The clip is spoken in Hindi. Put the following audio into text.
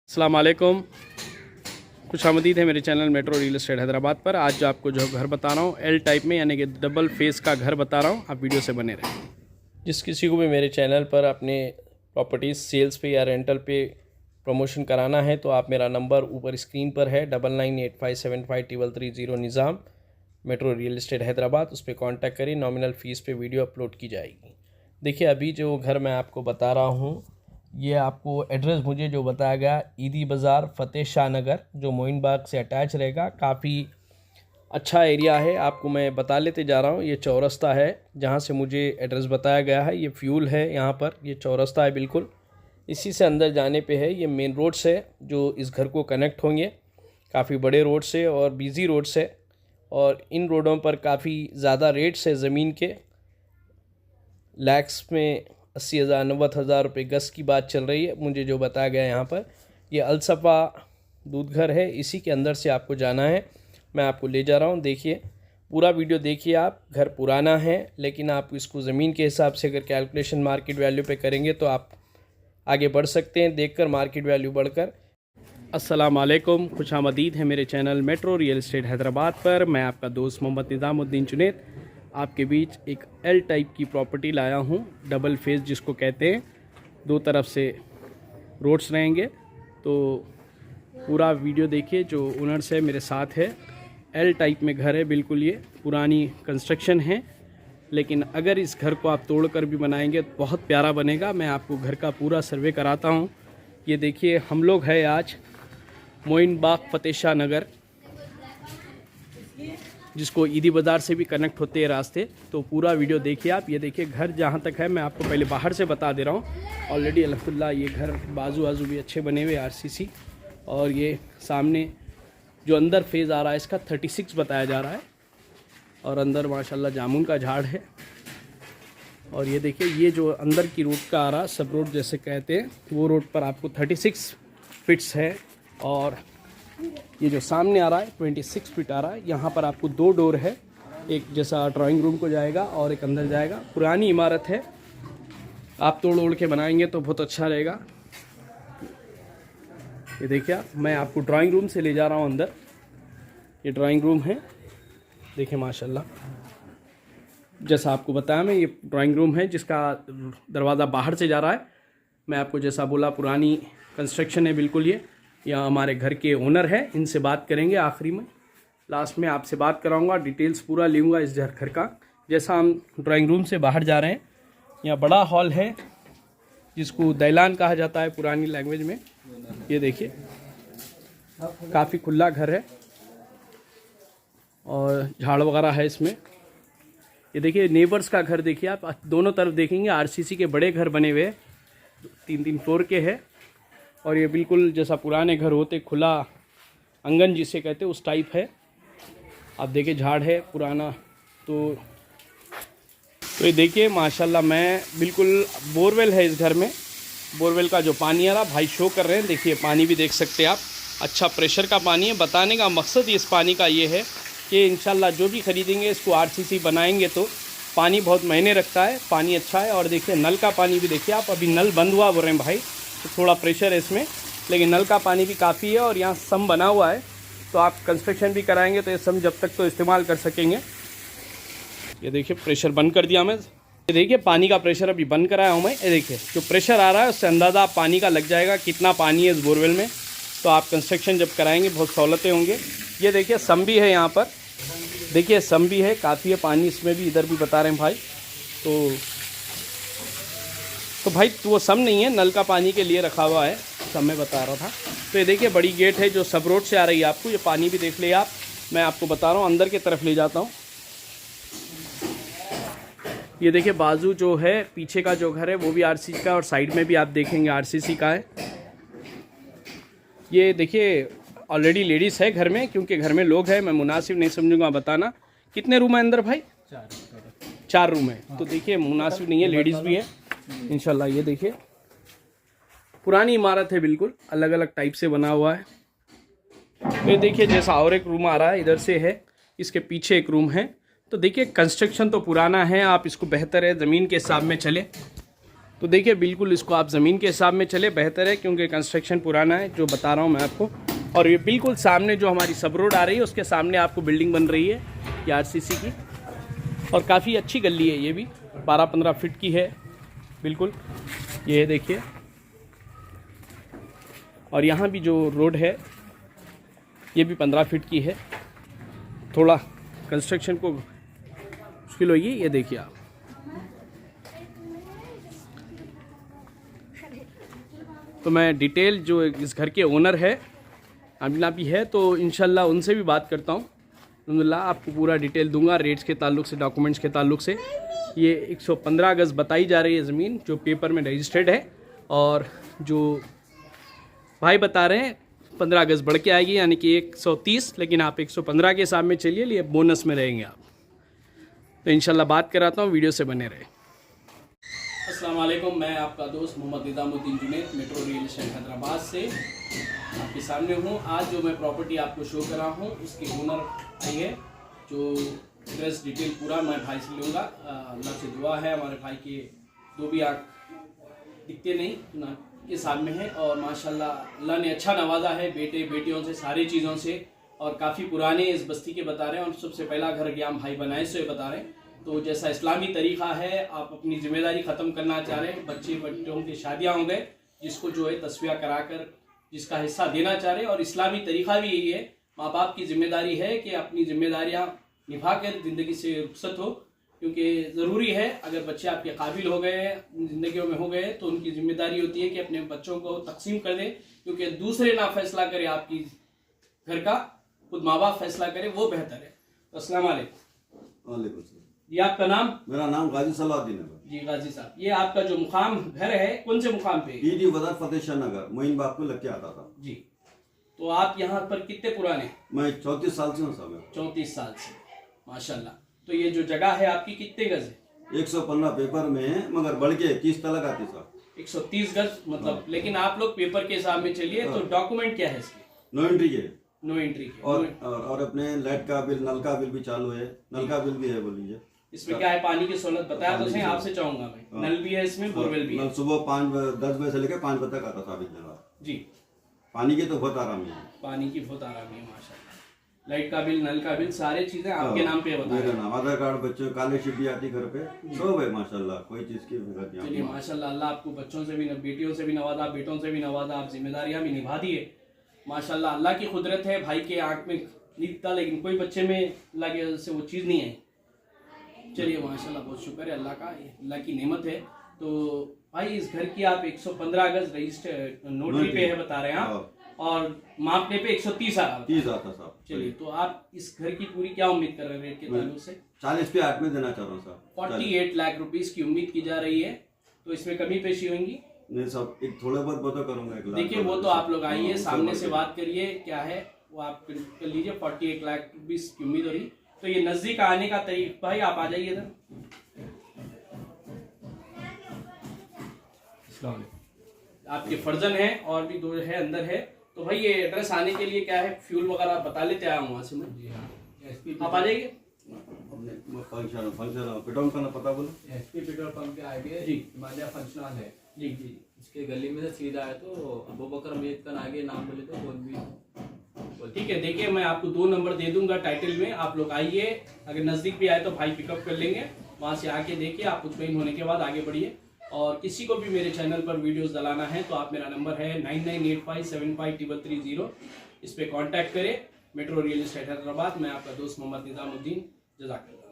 अस्सलाम वालेकुम, खुशामदीद है मेरे channel metro real estate Hyderabad पर। आज आपको जो घर बता रहा हूँ एल टाइप में यानी कि डबल फेस का घर बता रहा हूँ, आप वीडियो से बने रहें। जिस किसी को भी मेरे चैनल पर अपने प्रॉपर्टीज़ सेल्स पे या रेंटल पे प्रमोशन कराना है तो आप मेरा नंबर ऊपर स्क्रीन पर है 9985753330 निज़ाम मेट्रो रियल एस्टेट हैदराबाद, उस पर कॉन्टैक्ट करिए। नॉमिनल फ़ीस पे वीडियो अपलोड की जाएगी। देखिए अभी जो घर मैं आपको बता रहा हूँ ये आपको एड्रेस मुझे जो बताया गया ईदी बाज़ार फ़तेह शाह नगर जो मोइन बाग से अटैच रहेगा। काफ़ी अच्छा एरिया है, आपको मैं बता लेते जा रहा हूँ। ये चौरस्ता है जहाँ से मुझे एड्रेस बताया गया है, ये फ्यूल है यहाँ पर, ये चौरस्ता है बिल्कुल। इसी से अंदर जाने पे है, ये मेन रोड से जो इस घर को कनेक्ट होंगे, काफ़ी बड़े रोड से और बिज़ी रोड से। और इन रोडों पर काफ़ी ज़्यादा रेट्स है ज़मीन के, लैक्स में 80,000 90,000 रुपये गज़ की बात चल रही है मुझे जो बताया गया है यहाँ पर। ये अलसफ़ा दूध घर है, इसी के अंदर से आपको जाना है, मैं आपको ले जा रहा हूँ। देखिए पूरा वीडियो देखिए आप। घर पुराना है लेकिन आप इसको ज़मीन के हिसाब से अगर कैलकुलेशन मार्केट वैल्यू पे करेंगे तो आप आगे बढ़ सकते हैं, देखकर मार्केट वैल्यू बढ़कर। अस्सलाम वालेकुम, खुशामदीद है मेरे channel metro real estate Hyderabad पर। मैं आपका दोस्त मोहम्मद निज़ामुद्दीन जुनैद आपके बीच एक एल टाइप की प्रॉपर्टी लाया हूँ, डबल फेस जिसको कहते हैं। दो तरफ से रोड्स रहेंगे, तो पूरा वीडियो देखिए। जो ओनर्स है मेरे साथ है। एल टाइप में घर है बिल्कुल, ये पुरानी कंस्ट्रक्शन है लेकिन अगर इस घर को आप तोड़कर भी बनाएंगे तो बहुत प्यारा बनेगा। मैं आपको घर का पूरा सर्वे कराता हूँ। ये देखिए हम लोग हैं आज मोइन बाग फ़तेह शाह नगर, जिसको ईदी बाज़ार से भी कनेक्ट होते हैं रास्ते। तो पूरा वीडियो देखिए आप। ये देखिए घर जहाँ तक है मैं आपको पहले बाहर से बता दे रहा हूँ। ऑलरेडी अल्हम्दुलिल्लाह ये घर बाजू आजू भी अच्छे बने हुए आरसीसी। और ये सामने जो अंदर फेज़ आ रहा है इसका 36 बताया जा रहा है और अंदर माशाल्लाह जामुन का झाड़ है। और ये देखिए ये जो अंदर की रोड का आ रहा है, सब रोड जैसे कहते हैं, वो रोड पर आपको 36 फिट्स है। और ये जो सामने आ रहा है 26 फीट आ रहा है। यहाँ पर आपको दो डोर है, एक जैसा ड्राइंग रूम को जाएगा और एक अंदर जाएगा। पुरानी इमारत है, आप तोड़ ओड़ के बनाएंगे तो बहुत अच्छा रहेगा। ये देखिए मैं आपको ड्राइंग रूम से ले जा रहा हूँ अंदर। ये ड्राइंग रूम है, देखिए माशाल्लाह जैसा आपको बताया मैं, ये ड्राइंग रूम है जिसका दरवाज़ा बाहर से जा रहा है। मैं आपको जैसा बोला पुरानी कंस्ट्रक्शन है बिल्कुल। ये यहाँ हमारे घर के ओनर है, इनसे बात करेंगे आखिरी में, लास्ट में आपसे बात कराऊंगा, डिटेल्स पूरा लूँगा इस घर का। जैसा हम ड्राइंग रूम से बाहर जा रहे हैं, यहाँ बड़ा हॉल है जिसको दैलान कहा जाता है पुरानी लैंग्वेज में। ये देखिए काफ़ी खुला घर है और झाड़ वगैरह है इसमें। ये देखिए नेबर्स का घर देखिए आप, दोनों तरफ देखेंगे आरसीसी के बड़े घर बने हुए, 3-3 फ्लोर के है। और ये बिल्कुल जैसा पुराने घर होते, खुला आंगन जिसे कहते हैं उस टाइप है। आप देखिए झाड़ है पुराना। तो ये देखिए माशाल्लाह मैं बिल्कुल, बोरवेल है इस घर में। बोरवेल का जो पानी आ रहा भाई शो कर रहे हैं, देखिए पानी भी देख सकते हैं आप, अच्छा प्रेशर का पानी है। बताने का मकसद इस पानी का ये है कि इंशाल्लाह जो भी ख़रीदेंगे इसको आरसीसी बनाएंगे तो पानी बहुत महीने रखता है, पानी अच्छा है। और देखिए नल का पानी भी देखिए आप, अभी नल बंद हुआ बोल रहे हैं भाई, तो थोड़ा प्रेशर है इसमें, लेकिन नल का पानी भी काफ़ी है। और यहाँ सम बना हुआ है, तो आप कंस्ट्रक्शन भी कराएंगे तो ये सम जब तक तो इस्तेमाल कर सकेंगे। ये देखिए प्रेशर बंद कर दिया मैं। ये देखिए पानी का प्रेशर अभी बंद कराया हूँ मैं। ये देखिए जो प्रेशर आ रहा है उससे अंदाज़ा आप पानी का लग जाएगा कितना पानी है इस बोरवेल में। तो आप कंस्ट्रक्शन जब कराएंगे बहुत सहूलतें होंगे। ये देखिए सम भी है यहाँ पर, देखिए सम भी है, काफ़ी है पानी इसमें भी, इधर भी बता रहे हैं भाई। तो भाई तो वो सम नहीं है, नल का पानी के लिए रखा हुआ है, सब मैं बता रहा था। तो ये देखिए बड़ी गेट है जो सब रोड से आ रही है आपको। ये पानी भी देख लिया आप, मैं आपको बता रहा हूँ अंदर की तरफ ले जाता हूँ। ये देखिए बाजू जो है पीछे का जो घर है वो भी आरसीसी का, और साइड में भी आप देखेंगे आरसीसी का है। ये देखिए ऑलरेडी लेडीज़ है घर में, क्योंकि घर में लोग हैं, मैं मुनासिब नहीं समझूंगा बताना। कितने रूम है अंदर भाई? 4 रूम है। तो देखिए मुनासिब नहीं है, लेडीज़ भी है इंशाल्लाह। ये देखिए पुरानी इमारत है बिल्कुल, अलग अलग टाइप से बना हुआ है। ये देखिए जैसा और एक रूम आ रहा है इधर से है, इसके पीछे एक रूम है। तो देखिए कंस्ट्रक्शन तो पुराना है, आप इसको बेहतर है ज़मीन के हिसाब में चले। तो देखिए बिल्कुल इसको आप ज़मीन के हिसाब में चले बेहतर है, क्योंकि कंस्ट्रक्शन पुराना है जो बता रहा हूँ मैं आपको। और ये बिल्कुल सामने जो हमारी सब रोड आ रही है उसके सामने आपको बिल्डिंग बन रही है ये आरसीसी की, और काफ़ी अच्छी गली है ये भी, 12-15 फीट की है बिल्कुल। ये देखिए, और यहाँ भी जो रोड है ये भी 15 फीट की है। थोड़ा कंस्ट्रक्शन को मुश्किल होगी, ये देखिए आप। तो मैं डिटेल जो इस घर के ओनर है अमीना भी है, तो इंशाल्लाह उनसे भी बात करता हूँ। अल्हम्दुलिल्लाह आपको पूरा डिटेल दूंगा रेट्स के ताल्लुक से, डॉक्यूमेंट्स के ताल्लुक से। ये 115 गज़ बताई जा रही है ज़मीन जो पेपर में रजिस्टर्ड है, और जो भाई बता रहे हैं 15 गज़ बढ़ के आएगी, यानी कि 130, लेकिन आप 115 के हिसाब में चलिए, लिए बोनस में रहेंगे आप। तो इंशाल्लाह बात कराता हूँ, वीडियो से बने रहे। अस्सलाम वालेकुम, मैं आपका दोस्त Mohammed Nizamuddin Junaid, metro real estate Hyderabad से आपके सामने हूँ। आज जो मैं प्रॉपर्टी आपको शो कर रहा हूँ उसके ओनर आई है, जो एड्रेस डिटेल पूरा मैं भाई से लूँगा। अल्लाह से दुआ है हमारे भाई के दो भी आँख दिखते नहीं ना के सामने है, और माशाल्लाह अल्लाह ने अच्छा नवाजा है बेटे बेटियों से, सारी चीज़ों से, और काफ़ी पुराने इस बस्ती के बता रहे हैं, और सबसे पहला घर ग्याम भाई बनाए से बता रहे हैं। तो जैसा इस्लामी तरीक़ा है, आप अपनी ज़िम्मेदारी ख़त्म करना चाह रहे हैं, बच्चों की शादियाँ हो गए, जिसको जो है तस्वीर कराकर जिसका हिस्सा देना चाह रहे हैं, और इस्लामी तरीक़ा भी यही है, माँ बाप की ज़िम्मेदारी है कि अपनी ज़िम्मेदारियाँ निभा कर ज़िंदगी से रुखसत हो, क्योंकि ज़रूरी है अगर बच्चे आपके काबिल हो गए ज़िंदगियों में हो गए तो उनकी ज़िम्मेदारी होती है कि अपने बच्चों को तकसीम कर दें, क्योंकि दूसरे ना फैसला करे आपकी घर का, खुद माँ बाप फैसला करे वो बेहतर है। तो अस्सलाम वालेकुम। वालेकुम सलाम। जी आपका नाम? मेरा नाम गाजी सलाउद्दीन है। जी गाजी साहब, ये आपका जो मुकाम घर है कौन से मुकाम पे? ईडी बदर फतेह शाह नगर, मोइन बाग को लग के आता था जी। तो आप यहाँ पर कितने पुराने? मैं 34 साल से हूँ साहब। 34 साल से, माशाल्लाह। तो ये जो जगह है आपकी कितने गज है? 115 पेपर में है, मगर बढ़ के 30 तक आती साहब। 130 गज मतलब, लेकिन आप लोग पेपर के हिसाब में चलिए। तो डॉक्यूमेंट क्या है इसके? नो एंट्री के, नो एंट्री के, और अपने लाइट का बिल, नल का बिल भी चालू है, नल का बिल भी है बोलिए। इसमें क्या है, पानी की सहूलत बताया तो सही आपसे चाहूंगा मैं। नल भी है इसमें, बोरवेल भी है। सुबह 10 बजे से लेकर 5 बजे तक आता था जी। पानी की तो बहुत आराम है, पानी की बहुत आराम है माशाल्लाह। लाइट का बिल, नल का बिल, सारी चीजें आपके नाम पे बताया। मेरा नाम, आधार कार्ड, बच्चों स्कॉलरशिप भी आती घर पे, सब है माशाल्लाह, कोई चीज की फिक्र नहीं। चलिए माशाल्लाह, अल्लाह आपको बच्चों से भी, बेटियों से भी नवाजा, बेटों से भी नवाजा, आप जिम्मेदारियां भी निभा दिए माशाल्लाह। अल्लाह की कुदरत है, भाई के आंख में नींद था लेकिन कोई बच्चे में अल्लाह की वजह से वो चीज़ नहीं आई। चलिए माशाल्लाह, बहुत शुक्र है अल्लाह का, अल्लाह की नेमत है। तो भाई इस घर की आप 115 गज रजिस्टर नोटरी पे है बता रहे हैं आप, और मापने पे 130 आ रहा 30 आता साहब। चलिए, तो आप इस घर की पूरी क्या उम्मीद कर रहे हैं रेट के ताल्लुक से? 40 पे 8 में देना चाह रहा हूँ साहब। 48 लाख रुपीस की उम्मीद की जा रही है, तो इसमें कमी पेशी होंगी? नहीं साहब, एक थोड़े बहुत करूंगा, 1 लाख। देखिए वो तो आप लोग आइए, सामने से बात करिए, क्या है वो आप कर लीजिए। 48 लाख रुपीस की उम्मीद हो रही। तो ये नजदीक आने का तरीका, भाई आप आ जाइए इधर। आपके फर्जन है और भी दो है अंदर है। तो भाई ये एड्रेस आने के लिए क्या है, फ्यूल वगैरह आप बता लेते आया हूँ वहाँ से मैं। आप आ जाइए। फंक्शन पेट्रोल का पता बोलो। एसपी पेट्रोल पंप पे आगे जी हिमालय फंक्शन हॉल है जी जी। इसके गली में से सीधा है तो अबू बकर अमीद का आगे नाम बोले तो बोल भी। ठीक है, देखिए मैं आपको 2 नंबर दे दूंगा टाइटल में, आप लोग आइए। अगर नज़दीक भी आए तो भाई पिकअप कर लेंगे, वहाँ से आके देखिए, आप मुतमईन होने के बाद आगे बढ़िए। और किसी को भी मेरे चैनल पर वीडियोस डलाना है तो आप, मेरा नंबर है 9985753330, इस पर कांटेक्ट करें। Metro real estate Hyderabad. मैं आपका दोस्त मोहम्मद निज़ामुद्दीन, जज़ाकल्लाह।